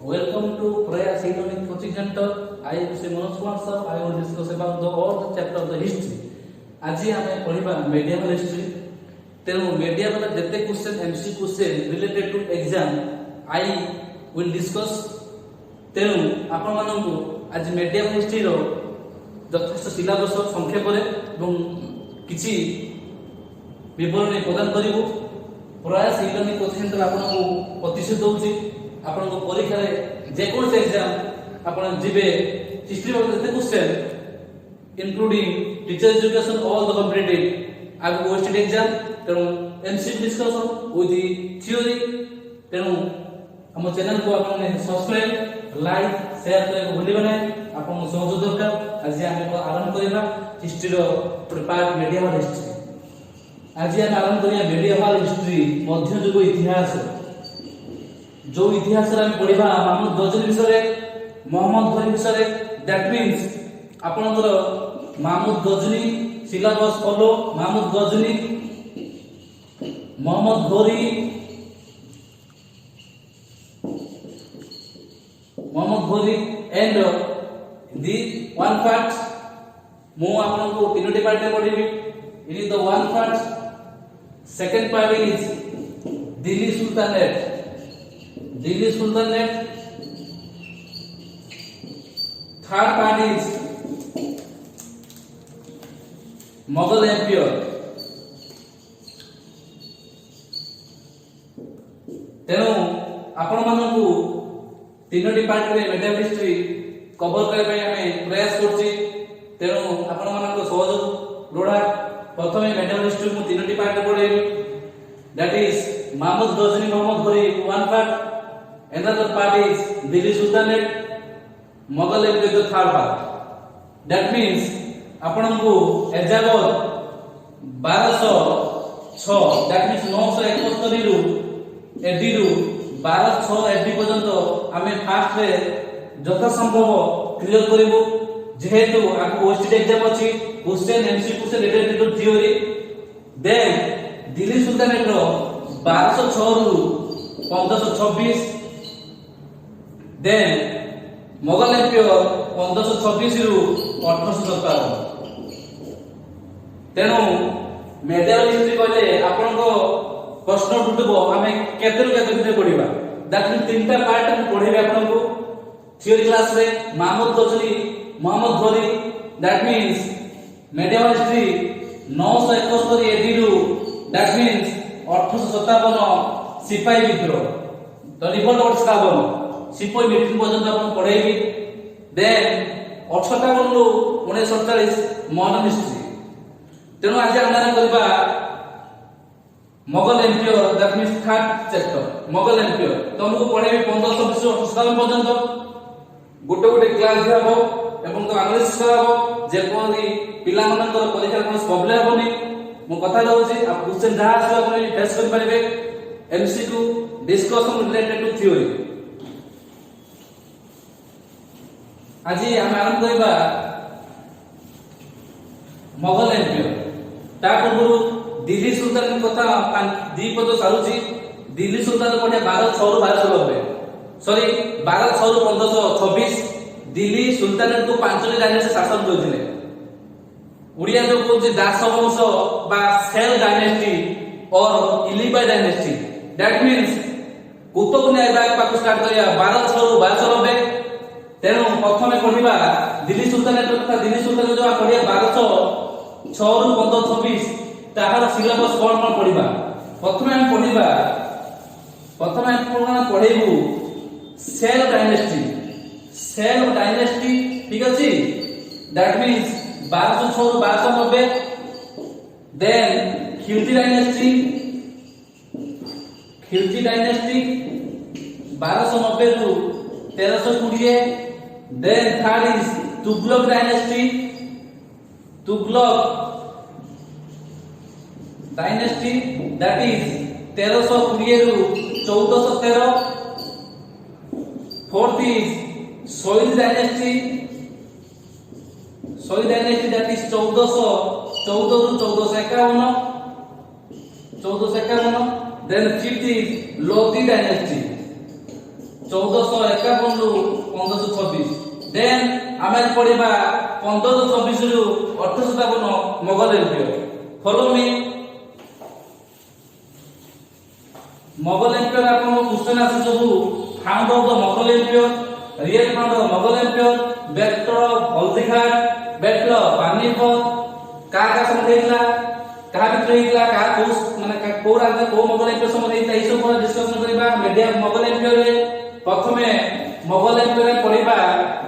Welcome to Prayas Economic Coaching Center. I am Sri Manoj Kumar sir. I will discuss about all the chapter of the history. आज आमे पढ़िबा medieval history. तेनु medieval जते question MC question related to exam I will discuss. तेनु आपण माननको आज medieval history रो যথেষ্ট syllabus সংক্ষেপরে এবং কিছু বিবরণী প্রদান করিব। প্রয়াস ইকোনমিক কোচিং সেন্টার আপনাকে প্রতিশ্রুতি দଉଛି ଆପଣଙ୍କ ପରୀକ୍ଷାରେ ଯେକୌଣସି ଏକ୍ଜାମ ଆପଣ ଯିବେ ହିଷ୍ଟ୍ରି ର ଯେତେ question including teacher education all the competitive ଆଗ ଓଏସଟି ଏକ୍ଜାମ ତେଣୁ ଏମସିକ୍ୟୁ ଡିସ୍କସନ ୱିଥ୍ ଥିଓରି। ତେଣୁ ଆମ ଚ୍ୟାନେଲ କୁ ଆପଣ ସବସ୍କ୍ରାଇବ ଲାଇକ୍ ସେୟାର କରିବାକୁ ଭୁଲିବେ ନାହିଁ। ଆପଣଙ୍କ ସହଯୋଗ ଦରକାର। ଆଜି ଆମେ ଆରମ୍ଭ କରିବା ହିଷ୍ଟ୍ରି ର ଗୋଟେ ପାର୍ଟ medieval history। ଆଜି ଆମେ ଆରମ୍ଭ କରିବା medieval history ମଧ୍ୟଯୁଗ ଇତିହାସ। जो इतिहास रे पढ़िबा महमूद गजनी विषय मोहम्मद घोरी विषय दैट मींस आपनकर Mahmood Ghazni syllabus follow Mahmood Ghazni Muhammad Ghori and the one part मु आपनको तीनोटी पार्ट रे पढ़िबी। It is the one part. Second part is Delhi sultanate. Delhi Sultanate. Third part is Mughal Empire. तेणु आपण मानकु तीनोटी पार्ट रे medieval history कवर करबा पई हमें प्रयास करछि। तेणु आपण मानक सहयोग लोडा। प्रथमे medieval history मु तीनोटी पार्ट रे पढेबी। That is Mahmood Ghazni Muhammad Ghori one part. Another part is Delhi Sultanate, Mughal Empire the third part. That means आपनको Aizawl 1206 that means 971 रु एडी रु 1206 एडी पर्यंत हमें फास्ट रे जथा संभव क्लियर करिवो। जेहेतु आपको ओएसटी एग्जाम अछि क्वेश्चन एमसीक्यू से related to theory. Then Delhi sultanate रो 1206 रु 1526। देन मुगल एम्पायर 1526 रु 1857। तेणु medieval history कहले आपनको प्रश्न उठुबो हमें केते रु केते भितर पढिबा। दैट मीन तीनटा पार्ट हम पढिबे आपनको थ्योरी क्लास रे Mahmood Ghazni Muhammad Ghori. That means medieval history 971 AD रु दैट मींस 1857 सिपाही विद्रोह तो रिवोल्ट 57 सिपाही मीटिंग पर्यंत अपन पढाइबी। देन 58 रु 1947 मॉडर्न हिस्ट्री। तेणु आज हम करबा Mughal empire that means third chapter Mughal empire. तो हमको पढाइबी 1527 57 पर्यंत गोटे गोटे क्लास दियाबो एवं तो एनालिसिस कराबो जे कोनी पिला मानकर परीक्षा कोन प्रॉब्लम होनी। मो कथा दउची आप क्वेश्चन जहां आसी अपन फेस कर परिबे। MCQ discussion related to theory. आज हम आरंभ करबा मुगल एम्पायर। ता पूर्व दिल्ली सुल्तानेट कथा दी पद सारुची। दिल्ली सुल्तानेट कोठे 1206 रु 1290 सॉरी 1206 रु 1526। दिल्ली सुल्तानेट को पांचटी डायनेस्टी शासन करथिले। उड़िया जो कोछि दास वंश बा सेल डायनेस्टी और इलिबाई डायनेस्टी। दैट मींस कुतुब नायक पाक स्टार्ट करिया 1206 रु 1290। तेणु प्रथमे पढ़िबा दिल्ली सुल्तानेट कथा। दिल्ली सुल्तानेट जो पढ़िया 1206 रु 1526 ताहार सिलेबस कोन कोन पढ़िबा। प्रथमे हम पढ़ेबु सेल डायनेस्टी। सेल डायनेस्टी ठीक अछि। दैट मींस 1206 रु 1290। देन खिलजी डायनेस्टी 1290 रु 1320। Then third is Tughlaq dynasty. Tughlaq dynasty that is 1320 रु 1413। Fourth is Soil dynasty that is 1414 रु 1451। Then fifth is Lodi dynasty 1451 ରୁ 1526। देन आमे पढिबा 1526 ରୁ 1857 Mughal empire. Follow me. Mughal empire आपन क्वेश्चन आसे सब founder of the Mughal empire, real founder of Mughal empire, battle of Haldighat, battle of Panipat, का समय हेला, का भितर हेला, का कोस माने को राजा को मोगल एम्पायर समय हेला, ई सब पर डिस्कशन करिबा मीडिया मोगल एम्पायर रे। प्रथमे मोगल एम्पायर पढिबा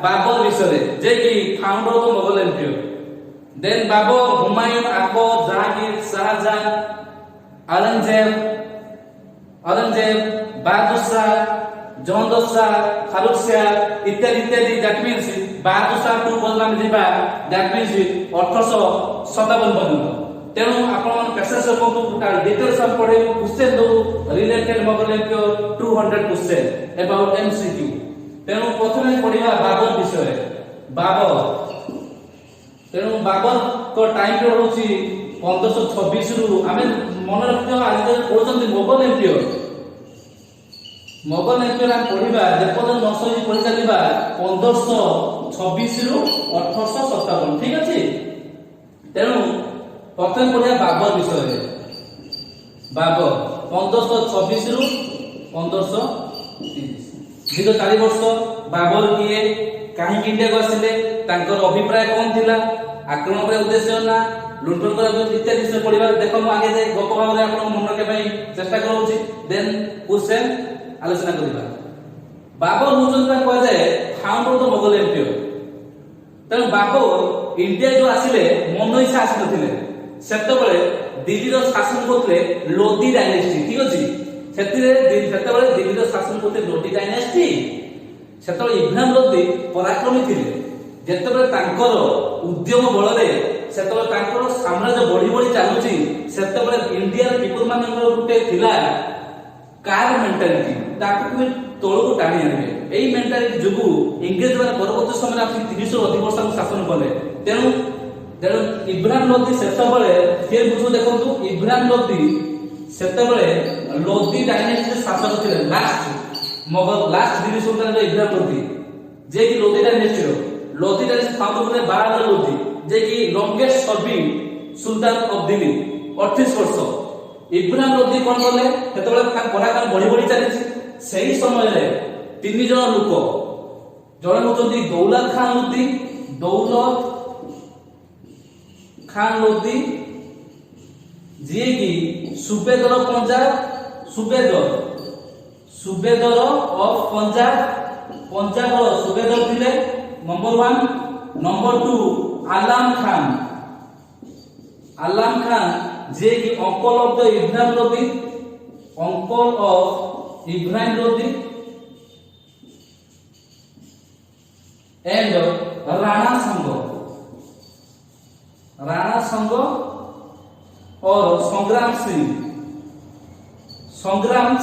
बाबर विषय जे कि founder of the Mughal empire. Then Babur, Humayun, Akbar, Jahangir, Shahjahan, Aurangzeb, Bahadur Shah, Jahangir Shah, Farooq Shah इत्यादि इत्यादि। That means Bahadur Shah two बदलाम दिबा दैट मींस 1857 पर्यंत। तेणु आपण पैसेज को टोटल डिटेल्स हम पढे क्वेश्चन दो related Mughal empire 200 question about MCQ. तेणु प्रथमे पढिबा बाबर विषय। बाबर तेणु बाबर को टाइम पीरियड होची 1526 रु आमे मन रखियो आज जे पढुचंती मोगल एम्पायर। मोगल एम्पायर हम पढिबा जेपदन नसई पढि चलिबा 1526 रु 1857। ठीक अछि। तेणु प्रथम पढिया बाबर विषय। बाबर 1526 रु 1530 दीर्घ 4 वर्ष। बाबर किए, काहे इंडिया को आसिले, तांकर अभिप्राय कोन थिला, आक्रमण करे उद्देश्य ना लुंठन करे इत्यादि से पढिबा। देखो म आगे जे गप भाव रे आपण मन रखे पई चेष्टा करूची। देन क्वेश्चन आलोचना करिबा। बाबर होचन का कहै जाय founder of the Mughal empire. तेणु बाबर इंडिया जो आसिले मनोई से आसी नथिले। सेतबेले दिल्ली रो शासन करथले लोधी डायनेस्टी। ठीक अछि। सेतबेले दिल्ली रो शासन करथले लोधी डायनेस्टी। सेतबेले इब्राहिम लोधी पराक्रमी थिले। जेतबेले तांकर उद्यम बळ रे सेतबेले तांकर साम्राज्य बढी बढी चालुची। सेतबेले इंडियन पीपल मानकर गुटे थिला कार मेंटालिटी, ताकू भी तळको टाणी आनिबे। एई मेंटालिटी जुगु इंग्लिश माने परवर्ती समय आपसी 300 अधिक वर्ष शासन कले। तेणु इब्राहिम लोधी सेतबेले के बुझु देखंतु, इब्राहिम लोधी सेतबेले लोधी डायनेस्टी शासक थिले। लास्ट दिल्ली सुल्तान इब्राहिम लोधी जे कि लोधी डायनेस्टी फाउंडर करे बहादुर लोधी जे कि longest serving Sultan of Delhi 38 वर्ष। इब्राहिम लोधी कोन करले सेतबेले पराक्रम बढी बढी चलिछि। सेही समय रे तीन जण लोक, जणे होचंती दौलत खान लोधी जे कि सुबेदर पंजाब, सुबेदर ऑफ पंजाब रो सुबेदर थिले नंबर 1। नंबर 2 आलम खान जे कि uncle of the Ibrahim Lodhi, and Rana संग और संग्राम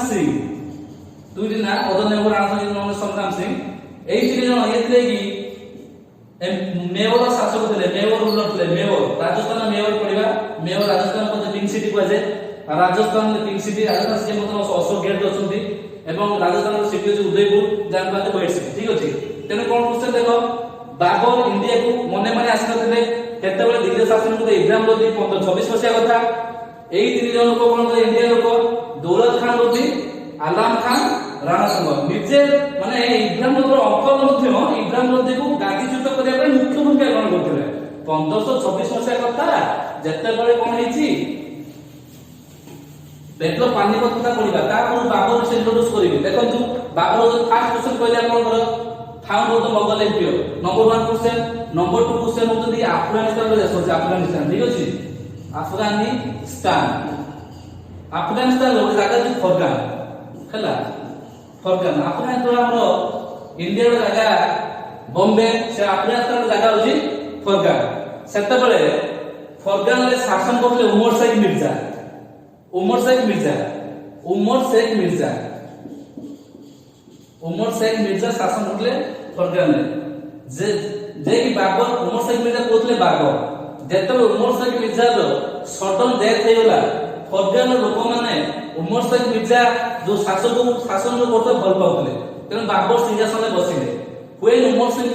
सिंह दुईटी ना पद नेब राणा संग्राम सिंह। एई 3 जण एथिले कि मेवर शासक थे, मेवर रूलर थे। मेवर राजस्थान मेवर पढ़ा। मेवर राजस्थान को पिंक सिटी कह जाए। राजस्थान पिंक सिटी राजस्थान से अशोक गेट अच्छी एवं राजस्थान सिटी अच्छी उदयपुर जहाँ कहते व्हाइट सिटी। ठीक अच्छे। तेणु कौन क्वेश्चन देख, बाबर इंडिया को मने मने आसी नथिले। केतेबेले दिल्ली शासन को इब्राहिम लोधी 1526 मसिया कथा। एई 3 जण लोक कोन इंडिया लोक दौलत खान लोधी, आलम खान, राणा संग निजे माने इब्राहिम लोधीर अंकल मध्य इब्राहिम लोधी को गादीच्युत करिया पय मुख्य भूमिका ग्रहण करथिले। 1526 मसिया कथा जेतेबेले कोन हिची बैटल ऑफ पानीपत कथा पढिबा। तापर बाबर से इंट्रोड्यूस करिवे। देखंतु बाबर जो फर्स्ट क्वेश्चन कहले आपनकर found of the Mughal empire. Number 1 question. Number 2 question होतदी अफगानिस्तान रे देश होची अफगानिस्तान। ठीक अछि। अफगानिस्तान रो जगह जे फरगान हला फरगान। अफगानिस्तान हमरो इंडिया रो जगह बॉम्बे, से अफगानिस्तान रो जगह होची फरगान। सेतेबेले फरगान रे शासन करले उमर शेख मिर्जा शासन करले फरगान रे। जे कि बाबर उमर शेख मिर्जा कोथले बाबर जेते उमर शेख मिर्जा रो सडन डेथ हे गला। फरगान लोक माने उमर शेख मिर्जा जो शासन को करते भल पाउतले। ତେଣୁ ବାବର ସିଂହାସନରେ ବସିଲେ। When Umar Singh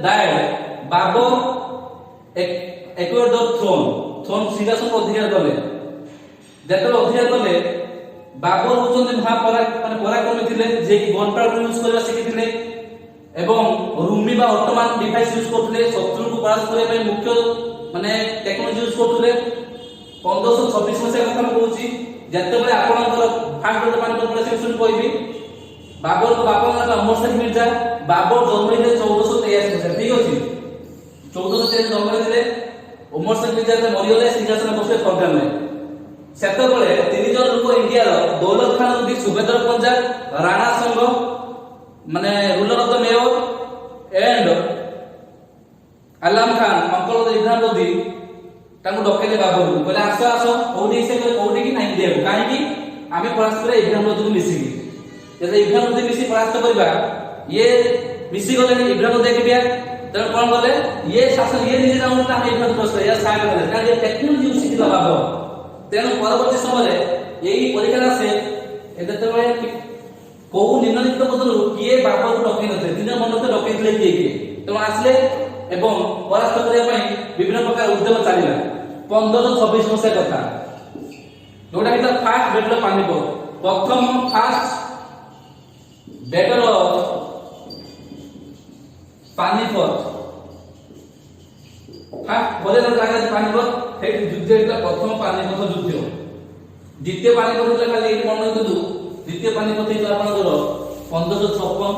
died, Babar acquired the throne ସିଂହାସନ ଅଧିକାର କଲେ। ଯେତେବେଳେ ଅଧିକାର କଲେ ବାବର ହଉଛନ୍ତି ପରାକ୍ରମୀ ଥିଲେ, ଯେ କି ଗନ୍ ପାଉଡର ୟୁଜ କରିବା ଶିଖିଥିଲେ ଏବଂ ରୁମି ବା ଅଟୋମାନ ଡିଭାଇସ ୟୁଜ କରୁଥିଲେ, ଶତ୍ରୁକୁ ପରାସ୍ତ କରିବା ପାଇଁ ମୁଖ୍ୟ ଟେକ୍ନୋଲୋଜି ୟୁଜ କରୁଥିଲେ। 1526 ମସିହା କଥା ମୁଁ କହୁଛି, ଯେତେବେଳେ ଆପଣଙ୍କର ଫାଷ୍ଟ ପାନିପତ ପ୍ରେସିଡେନ୍ସି କହିବି, ବାବରଙ୍କ ବାପାଙ୍କ ନାଁ ଅମର ଶେଖ ମିର୍ଜା। ବାବର ଜନ୍ମ ହେଇଥିଲେ 1483 ମସିହା, ଠିକ ଅଛି। 1483 ଜନ୍ମ ହେଇଥିଲେ, ଅମର ଶେଖ ମିର୍ଜା ମରିଗଲେ, ସିଂହାସନ ବସିଲେ ଫର୍ଗାନରେ। ସେତେବେଳେ ତିନି ଜଣ ଲୋକ ଇଣ୍ଡିଆର ଦୌଲତ ଖାନ ଲୋଧି, ସୁବେଦାର Punjab, Rana Sanga ruler of the Mewar and Alam Khan uncle of Ibrahim Lodhi ତାଙ୍କୁ ଡକେଇଲେ ବାବରକୁ, କହିଲେ ଆସ ଆସ। କୋଉଠି ସେ କହିଲେ କୋଉଠି କି ନା ଇଣ୍ଡିଆକୁ। କାହିଁକି? ଆମେ ପରାସ୍ତ କରିବା ଇବ୍ରାହିମ ଲୋଧିକୁ ମିଶିକି। ଯେତେବେଳେ ଇବ୍ରାହିମ ଲୋଧି ମିଶି ପରାସ୍ତ କରିବା, ଇଏ ମିଶି ଗଲେ ଇବ୍ରାହିମ ଲୋଧି ଏକିଟିଆ। ତେଣୁ କଣ କଲେ, ଇଏ ଶାସନ ଇଏ ନିଜେ ଚାହୁଁଥିଲେ ଆମେ ଇବ୍ରାହିମ ପରାସ୍ତ କରିବା, ସାହାଯ୍ୟ କଲେ, କାରଣ ଇଏ ଟେକ୍ନୋଲୋଜି ଶିଖିଥିଲା ବାବର। ତେଣୁ ପରବର୍ତ୍ତୀ ସମୟରେ ଏଇ ପରୀକ୍ଷାରେ ଆସେ, ଯେତେବେଳେ କୋଉ ନିମ୍ନଲିଖିତ ପଦରୁ କିଏ ବାବରକୁ ଡକେଇ ନଥିଲେ, ତିନି ଜଣ ମଣ୍ଡଳରେ ଡକେଇଥିଲେ କିଏ କିଏ। ତେଣୁ ଆସିଲେ ଏବଂ ପରାସ୍ତ କରିବା ପାଇଁ ବିଭିନ୍ନ ପ୍ରକାର ଉଦ୍ୟମ ଚାଲିଲା। 1526 ମସିହା କଥା, ଯୋଉଟା କି ଫାଷ୍ଟ ବ୍ୟାଟଲ ଅଫ ପାନିପତ, ପ୍ରଥମ first battle of Panipat. First ବଲେର ଜାଗା ପାନିପତ, ସେଇଠି ଯୁଦ୍ଧ ହେଇଥିଲା, ପ୍ରଥମ ପାନିପତ ଯୁଦ୍ଧ। ଦ୍ୱିତୀୟ ପାନିପତ ହେଇଥିଲା, ଖାଲି ଏଇଠି ମନେ ରଖନ୍ତୁ, ଦ୍ୱିତୀୟ ପାନିପତ ହେଇଥିଲା ଆପଣଙ୍କର 1556,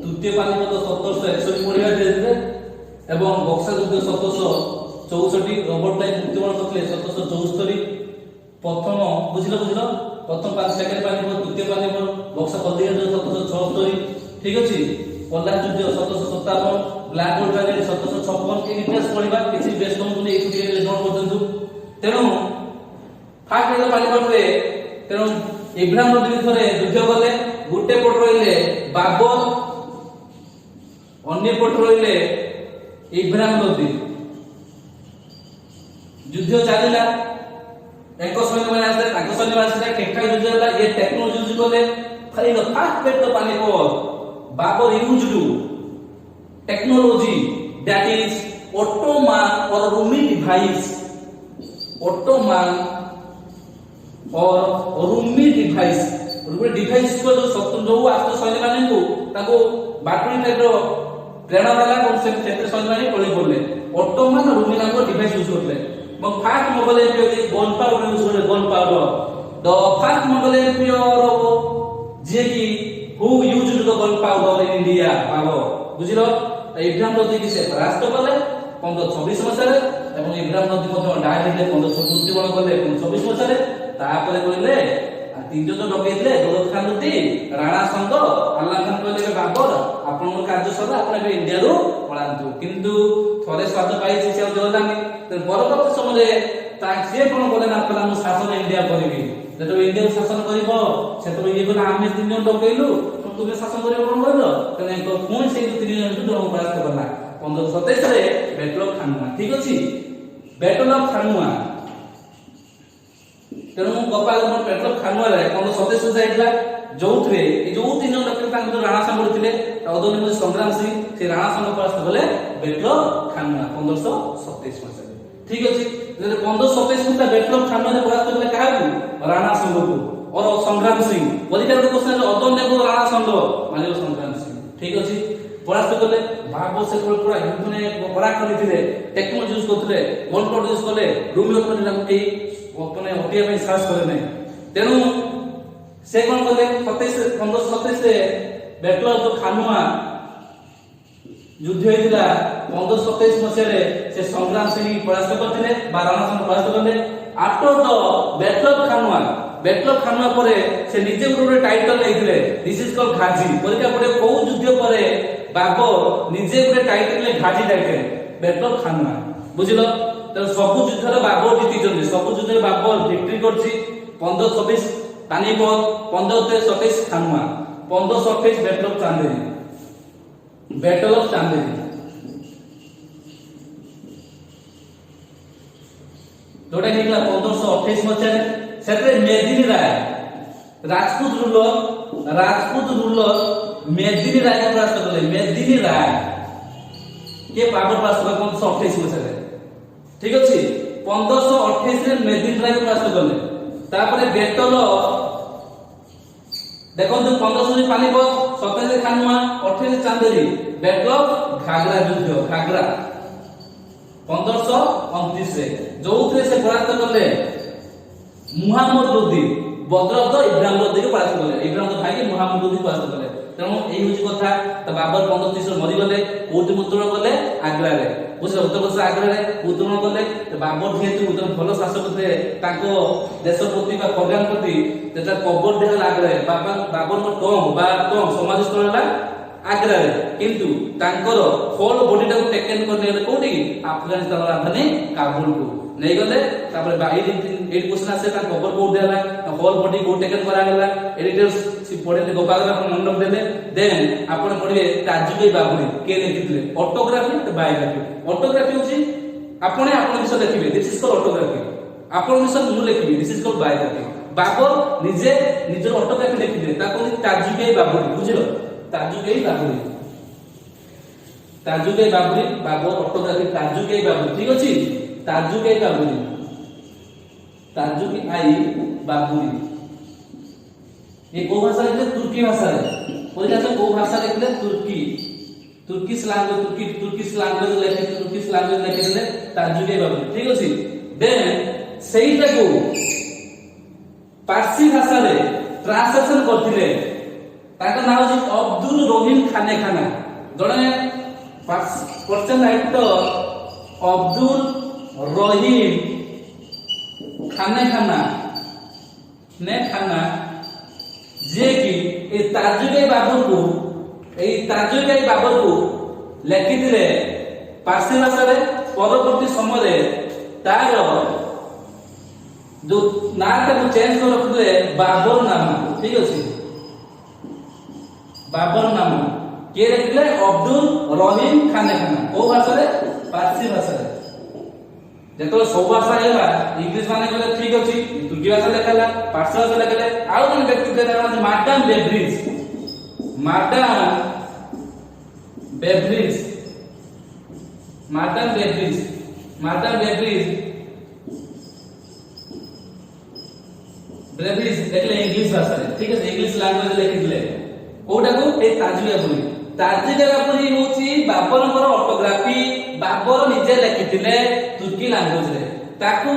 ତୃତୀୟ ପାନିପତ 1761 ପଢିବା ଏବଂ ବକ୍ସା ଯୁଦ୍ଧ 1764, ରବର୍ଟ କ୍ଲାଇଭ ମୃତ୍ୟୁବରଣ କରିଥିଲେ 1774। ପ୍ରଥମ ବୁଝିଲ ପ୍ରଥମ ସେକେଣ୍ଡ ପାନିପତ, ତୃତୀୟ ପାନିପତ, ବକ୍ସା କଲିଆ ଯୁଦ୍ଧ 1776, ଠିକ ଅଛି। ପଲ୍ଲା ଯୁଦ୍ଧ 1757, ବ୍ଲାକ ହୋଲ ଟ୍ରାଜେଡି 1756। এই ইতিহাস পড়িবা କିଛି ବେଶ ତମକୁ ନେଇ ଟିକେ ନୋଟ କରିଦିଅନ୍ତୁ। ତେଣୁ ଫାଷ୍ଟ ହେଲା ପାନିପତରେ, ତେଣୁ ଇବ୍ରାହିମ ଲୋଧି ବିରୁଦ୍ଧରେ ଯୁଦ୍ଧ କଲେ। ଗୋଟେ ପଟ ରହିଲେ ବାବର, ଅନ୍ୟ ପଟ ରହିଲେ ଇବ୍ରାହିମ ଲୋଧି। ଯୁଦ୍ଧ ଚାଲିଲା, ଏକ ସୈନ୍ୟମାନେ ଆସିଲେ, ତାଙ୍କ ସୈନ୍ୟମାନେ ଆସିଲେ, ଠିକଠାକ ଯୁଦ୍ଧ ହେଲା। ଏ ଟେକ୍ନୋଲୋଜି ୟୁଜ କଲେ। ଖାଲି first battle of Panipat, Babur used technology that is Ottoman or Rumi device. Ottoman or Rumi device. Rumi device को जो शत्रु आस्त सैन्य माने को ताको बाटुरी टाइप रो प्रेरणा देला और से क्षेत्र सैन्य माने टोली पड़ले। Ottoman और Rumi नाम को डिवाइस यूज करले। मग first Mughal emperor gun powder use करले, gun powder the first Mughal emperor जे की who used the gun powder in India पावो बुझिलो। इब्राहिम लोधि की से परास्त कले 1526 मसिहारे এবং ইব্রাহিম লোধি ମଧ୍ୟ ডাই ହେଇଥିଲେ 1526 মৃত্যুবରଣ କଲେ 1526 ମସିହାରେ। ତାପରେ କହିଲେ ତିନି ଜଣ ଡକେଇଥିଲେ, ଦୌଲତ ଖାନ ଲୋଧି, ରାଣା ସଂଘ, ଆଲ୍ଲା ଖାନ କହିଲେ ବାବର ଆପଣଙ୍କ କାର୍ଯ୍ୟ ସରିଲା, ଆପଣ ଏବେ ଇଣ୍ଡିଆରୁ ପଳାନ୍ତୁ। କିନ୍ତୁ ଥରେ ସ୍ୱାଦ ପାଇଛି ସେ ଆଉ ଦେଲାନି। ପରବର୍ତ୍ତୀ ସମୟରେ ସିଏ କଣ କଲେ ନା, କହିଲା ମୁଁ ଶାସନ ଇଣ୍ଡିଆ କରିବି। ଯେତେବେଳେ ଇଣ୍ଡିଆକୁ ଶାସନ କରିବ, ସେତେବେଳେ ଇଏ କହିଲା ଆମେ ତିନି ଜଣ ଡକେଇଲୁ, ତୁମେ ଶାସନ କରିବ କଣ କହିଲ। ତେଣୁ ପୁଣି ସେଇ ତିନି ଜଣ ଜଣକୁ ପରାସ୍ତ କଲା 1527 ରେ ବ୍ୟାଟଲ ଅଫ ଖାନୁଆ। ଠିକ ଅଛି, ବ୍ୟାଟଲ ଅଫ ଖାନୁଆ। ତେଣୁ ଗୋପାଳ ବ୍ୟାଟଲ ଅଫ ଖାନୁଆରେ 1527 ଯାଇଥିଲା, ଯୋଉଥିରେ ଏ ଯୋଉ ତିନି ଜଣ ଡକେଇଲେ ତାଙ୍କ ରାଣା ସଂଘ ଥିଲେ, ଅଦମ୍ୟ ସଂଗ୍ରାମ ସିଂ, ସେ ରାଣା ସଂଘ ପରାସ୍ତ କଲେ ବ୍ୟାଟଲ ଅଫ ଖାନୁଆ 1527 ମସିହାରେ। ଠିକ ଅଛି, 1527 ମସିହା ବ୍ୟାଟଲ ଅଫ ଖାନୁଆରେ ପରାସ୍ତ କଲେ କାହାକୁ? ରାଣା ସଂଘକୁ। और संग्राम सिंह परीक्षा रे क्वेश्चन अदन नेको राणा संघ माने संग्राम सिंह। ठीक अछि, परास्त करले। बाबो से पूरा युद्ध ने बड़ा करथिले, टेक्नोलॉजी यूज करथिले, वन कोड यूज करले, रूम यूज करले, के अपने हटिया में साहस करे नै। तेनु से कोन करले 1527 रे बैटल ऑफ खानुआ युद्ध हेतिला 1527 मसिया रे से संग्राम सिंह परास्त करथिले, बा राणा संघ परास्त करले। After the battle of Khanua, battle of Khanua परे से निजे गुटे टाइटल लेथिले, दिस इज कॉल्ड घाजी। परीक्षा पड़े को युद्ध परे बाबर निजे गुटे टाइटल ले घाजी टाइटल बैटल ऑफ खानुआ। बुझिलो, त सब युद्ध रे बाबर जीति जंदी, सब युद्ध रे बाबर विक्ट्री करछि। 1526 Panipat, 1527 Khanwa, 1528 battle of Chanderi, battle of Chanderi. जोटा हेला 1528 मसिया सेते मेदिनी राय राजपूत रूलर मेदिनी राय को परास्त कले। मेदिनी राय के बाबर परास्त कले 1528 मसीह। ठीक अछि 1528 रे मेदिनी राय को परास्त कले। तापरे बेटल देखो 1500 पानीपत, 27 खानुआ, 28 चांदेरी, बैटल ऑफ घाघरा युद्ध, घाघरा 1529 रे जोउथरे से परास्त कले मुहम्मद लोदी बदरद इब्राहिम लोदी के परास्त कले। इब्राहिम लोदी भाई के मुहम्मद लोदी परास्त कले। तेणु एही होची कथा। त बाबर 1530 रे मरि गले। कोठी मुद्रण कले आग्रा रे, बुझले उत्तर प्रदेश आग्रा रे मुद्रण कले। त बाबर जेहेतु उदन भल शासक थे, ताको देश प्रति बा कल्याण प्रति जेटा कबर देहल आग्रा रे। बाबर को टॉम समाज स्थल ला आग्रा रे, किंतु तांकर होल बॉडी टाको टेकन करने कोठी अफगानिस्तान राजधानी काबुल को नहीं गले। तापर 8 क्वेश्चन आसे ता कबर को देला, होल बॉडी को टेकन करा गेला। एडिटर्स पढे गोपाल अपन मंडप देले। देन आपण पढिबे ताजुबे बाबुरी के लिखितले ऑटोग्राफी तो बायोग्राफी। ऑटोग्राफी होची आपण विषय लिखिबे, दिस इज कॉल्ड ऑटोग्राफी। आपण विषय मु लिखिबे, this is called biography. Babur निजे निजर ऑटोग्राफी लिखिबे, ताको ताजुबे बाबुरी, बुझिलो ताजुबे बाबुरी। ताजुबे बाबुरी बाबर ऑटोग्राफी ताजुबे बाबुरी। ठीक अछि ताजुबे बाबुरी, ताजुबे आई बाबुरी। ये को भाषा लिखले? तुर्की भाषा रे। पहिले से को भाषा लिखले? तुर्किश लैंग्वेज लिखले ताजुबे बाबुरी। ठीक अछि। देन सेईटा को पारसी भाषा रे ट्रांसलेशन करथिले, ताका नाम अछि अब्दुल रहीम खाने खाना। जणे पर्सन राइटर अब्दुल रहीम खाने खाना ने खाना, जे कि ए ताजुबे बाबर को लेखिथिले पारसी भाषा रे। परवर्ती समय रे तार जो नाटा को चेंज कर रखले बाबर नाम। ठीक अछि बाबर नाम के लिखले अब्दुल रहीम खाने खाना। ओ भाषा रे? पारसी भाषा रे। जेतो सब भाषा हेला इंग्लिश माने गले ठीक अछि, तुर्की भाषा लिखला, पारसी भाषा लिखले। आउ कोन व्यक्ति के नाम मार्डन बेब्रिज। देखले इंग्लिश भाषा रे। ठीक अछि इंग्लिश लैंग्वेज लिखिले कोटा को ए ताजुबे बाबुरी। ताजुबे बाबुरी होची बाबरଙ୍କର ऑटोग्राफी। बाबर निजे लिखिथिले तुर्की लैंग्वेज रे। ताकू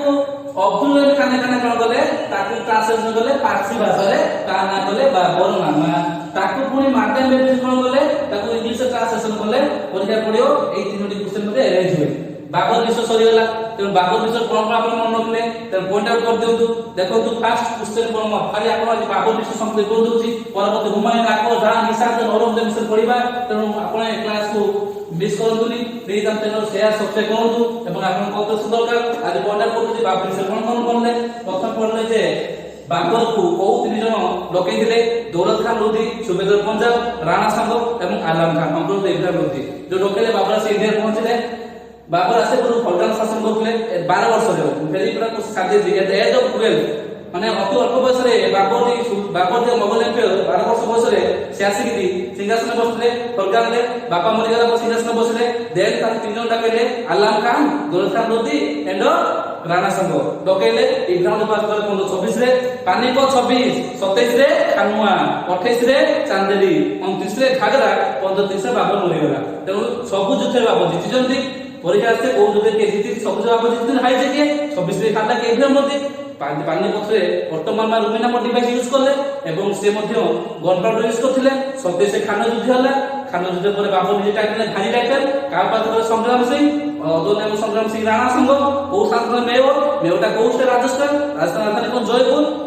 अब्दुल रहीम खाने खाने कोन गले, ताकू ट्रांसलेशन गले पारसी भाषा रे, ता ना गले बाबर नामा। ताकू पुनी मार्टिन बेब्रिज कोन गले, ताकू इंग्लिश ट्रांसलेशन गले। परीक्षा पडियो ए तीनोटी क्वेश्चन मध्ये अरेंज हुए। बाबर विषय सरी गला। तेन बाबर विषय कोन आपण मन रखले तेन पॉइंट आउट कर दियंतु। देखो तू फर्स्ट क्वेश्चन कोन खाली आपण आज बाबर विषय संबंध कोन दोची, परवर्ती हुमायूं अकबर जहां निसार औरंगजेब विषय पढिबा। तेनु आपण ए क्लास को मिस करंतुनी। प्लीज हम चैनल शेयर सब्सक्राइब करंतु एवं आपण कत दरकार आज पॉइंट आउट करथि बाबर विषय कोन करले। प्रथम पढले जे बाबर को को तीन जन लोकैथिले दौलत खान लोधी, सुबेदार पंजाब, राणा सांगो एवं आलम खान। हमरो इब्राहिम लोधी जो लोकैले बाबर से इंडिया पहुंचले। बाबर आसे पूर्व फौजदार शासन करथिले 12 वर्ष रे। फेरी पूरा को साथे दिए एज ऑफ 12 माने अति अल्प बयस रे बाबर जे मोगल एम्पायर 12 वर्ष बयस रे से आसी सिंहासन बसले। फरगान ले बापा मरि गला पर सिंहासन बसले। देन ता तीन जन डाकेले आलम खान, दौलत खान लोधी एंड राणा सांगो। डकेले इब्राहिम लोधी पास कर 1526 रे पानीपत, 26 27 रे खानुआ, 28 रे चांदेरी, 29 रे घाघरा, 35 रे बाबर मरि गला। तेनु सब युद्ध बाबर जीति जंती। परीक्षा से को जुदे के जीति सब बाबर जीति हाई जे के 26 रे खाला के इब्राहिम लोधी पानीपत रे वर्तमान मा रुमिना मोड डिवाइस यूज करले एवं से मध्य गन पाउडर यूज करथिले। 27 रे खाना युद्ध होला। खाना युद्ध पर बाबर निजे टाइटल घानी टाइटल का पास संग्राम सिंह, अदो नाम संग्राम सिंह राणा संघ। ओ शासन मेवटा को राजस्थान राजधानी को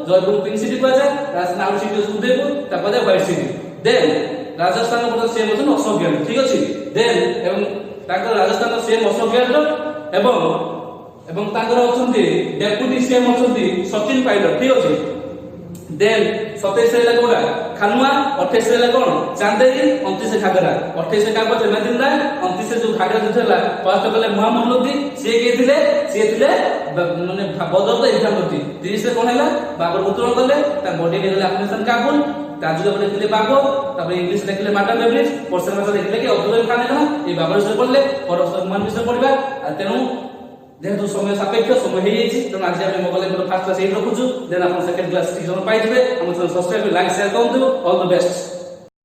जयपुर पिंक सिटी को जाय। राजस्थान आउट सिटी उदयपुर, तापर व्हाइट सिटी। देन राजस्थान को सेम होछ अशोक गैल। ठीक अछि। देन एवं ताकर राजस्थान सेम अशोक गैल एवं ताकर अछंती डेप्यूटी सीएम अछंती सचिन पायलट। ठीक अछि। देन 27 ହେଲା କୋଉଟା ଖାନୁଆ, 28 ହେଲା କଣ ଚାନ୍ଦେରୀ, 29 ଘାଗରା। 28 କାହା ପଛେ ମେଦିନ ରାୟ, 29 ଯୋଉ ଘାଗରା ଯୁଦ୍ଧ ହେଲା ଫାଷ୍ଟ କଲେ ମହମ୍ମଦ ଲୋଧି, ସିଏ କିଏ ଥିଲେ? ସିଏ ଥିଲେ ମାନେ ବଦରତ ଇବ୍ରାହିମ ଲୋଧି। 30 ରେ କଣ ହେଲା ବାବର ଉତ୍ତୋଳନ କଲେ, ତା ବଡି ନେଇଗଲେ ଆଫଗାନିସ୍ତାନ କାବୁଲ, ତାଜୁକା ଲେଖିଲେ ବାବର, ତାପରେ ଇଂଲିଶ ଲେଖିଲେ ମାର୍ଟାନ ବେବ୍ରିଜ, ପର୍ସିଆନ ଭାଷା ଲେଖିଲେ କି ଅବ୍ଦୁଲ ଖାନ ହେଲା। এই ବାବର ବିଷୟରେ ପଢିଲେ ପରସ୍ପର ବିଷୟରେ ପଢିବା। ତେଣୁ যেহেতু সময় সাপেক্ষ সময় হয়ে যাচ্ছে, তেমন আজ আমি মোবাইল ফার্স্ট ক্লাস এই রখুছু। দেন আপনার সেকেন্ড ক্লাস ঠিক সময় পাইবে। আমার সাবস্ক্রাইব লাইক শেয়ার করুন। All the best.